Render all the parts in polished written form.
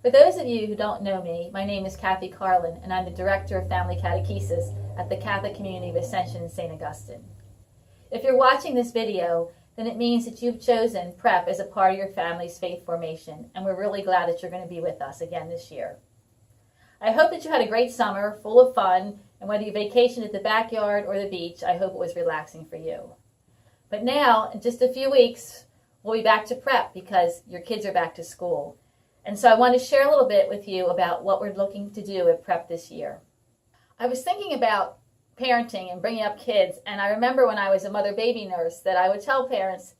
For those of you who don't know me, my name is Cathy Carlin, and I'm the Director of Family Catechesis at the Catholic Community of Ascension in St. Augustine. If you're watching this video, then it means that you've chosen PrEP as a part of your family's faith formation, and we're really glad that you're going to be with us again this year. I hope that you had a great summer, full of fun, and whether you vacationed at the backyard or the beach, I hope it was relaxing for you. But now, in just a few weeks, we'll be back to PrEP because your kids are back to school. And so I want to share a little bit with you about what we're looking to do at PrEP this year. I was thinking about parenting and bringing up kids, and I remember when I was a mother-baby nurse that I would tell parents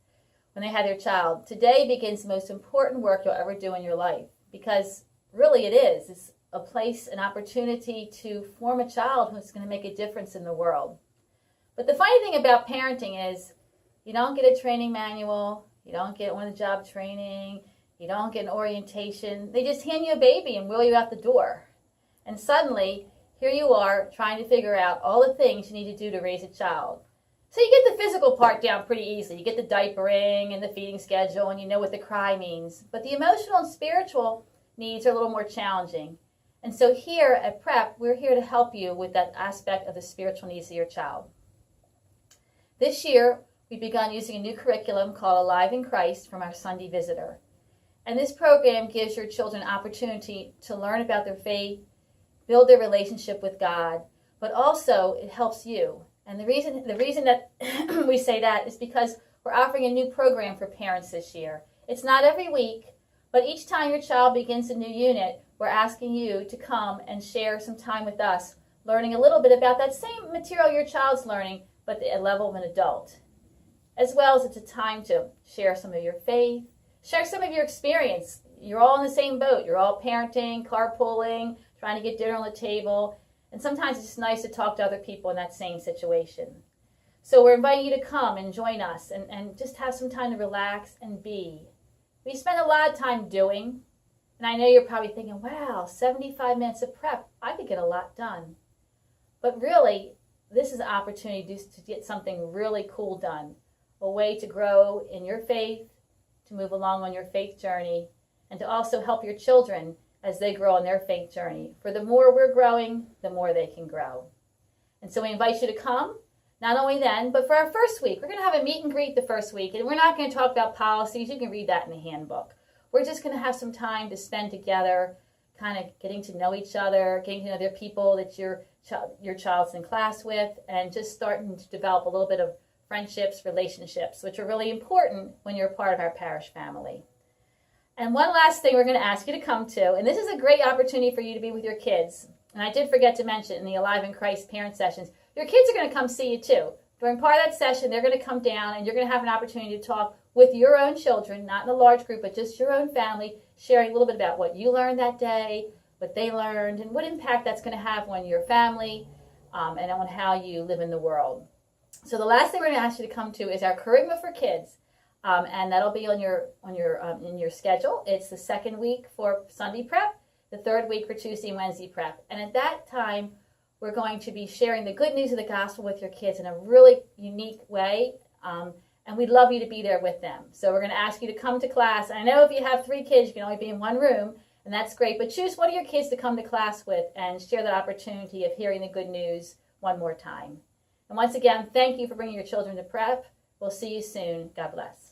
when they had their child, today begins the most important work you'll ever do in your life, because really it is. It's a place, an opportunity to form a child who's going to make a difference in the world. But the funny thing about parenting is you don't get a training manual, you don't get on-the-job training, you don't get an orientation. They just hand you a baby and wheel you out the door. And suddenly, here you are trying to figure out all the things you need to do to raise a child. So you get the physical part down pretty easily. You get the diapering and the feeding schedule, and you know what the cry means. But the emotional and spiritual needs are a little more challenging. And so here at PrEP, we're here to help you with that aspect of the spiritual needs of your child. This year, we've begun using a new curriculum called Alive in Christ from our Sunday visitor. And this program gives your children an opportunity to learn about their faith, build their relationship with God, but also it helps you. And the reason that we say that is because we're offering a new program for parents this year. It's not every week, but each time your child begins a new unit, we're asking you to come and share some time with us, learning a little bit about that same material your child's learning, but at the level of an adult. As well as it's a time to share some of your faith, share some of your experience. You're all in the same boat. You're all parenting, carpooling, trying to get dinner on the table. And sometimes it's just nice to talk to other people in that same situation. So we're inviting you to come and join us and just have some time to relax and be. We spend a lot of time doing. And I know you're probably thinking, wow, 75 minutes of PrEP, I could get a lot done. But really, this is an opportunity to get something really cool done. A way to grow in your faith, to move along on your faith journey, and to also help your children as they grow on their faith journey. For the more we're growing, the more they can grow. And so we invite you to come, not only then, but for our first week. We're going to have a meet and greet the first week, and we're not going to talk about policies. You can read that in the handbook. We're just going to have some time to spend together, kind of getting to know each other, getting to know the people that your child's in class with, and just starting to develop a little bit of friendships, relationships, which are really important when you're a part of our parish family. And one last thing we're going to ask you to come to, and this is a great opportunity for you to be with your kids. And I did forget to mention in the Alive in Christ parent sessions, your kids are going to come see you too. During part of that session, they're going to come down and you're going to have an opportunity to talk with your own children, not in a large group, but just your own family, sharing a little bit about what you learned that day, what they learned, and what impact that's going to have on your family and on how you live in the world. So the last thing we're going to ask you to come to is our curriculum for kids, and that'll be in your schedule. It's the second week for Sunday prep, the third week for Tuesday and Wednesday prep, and at that time we're going to be sharing the good news of the gospel with your kids in a really unique way, and we'd love you to be there with them. So we're going to ask you to come to class. I know if you have 3 kids, you can only be in one room, and that's great, but choose one of your kids to come to class with and share that opportunity of hearing the good news one more time. And once again, thank you for bringing your children to PrEP. We'll see you soon. God bless.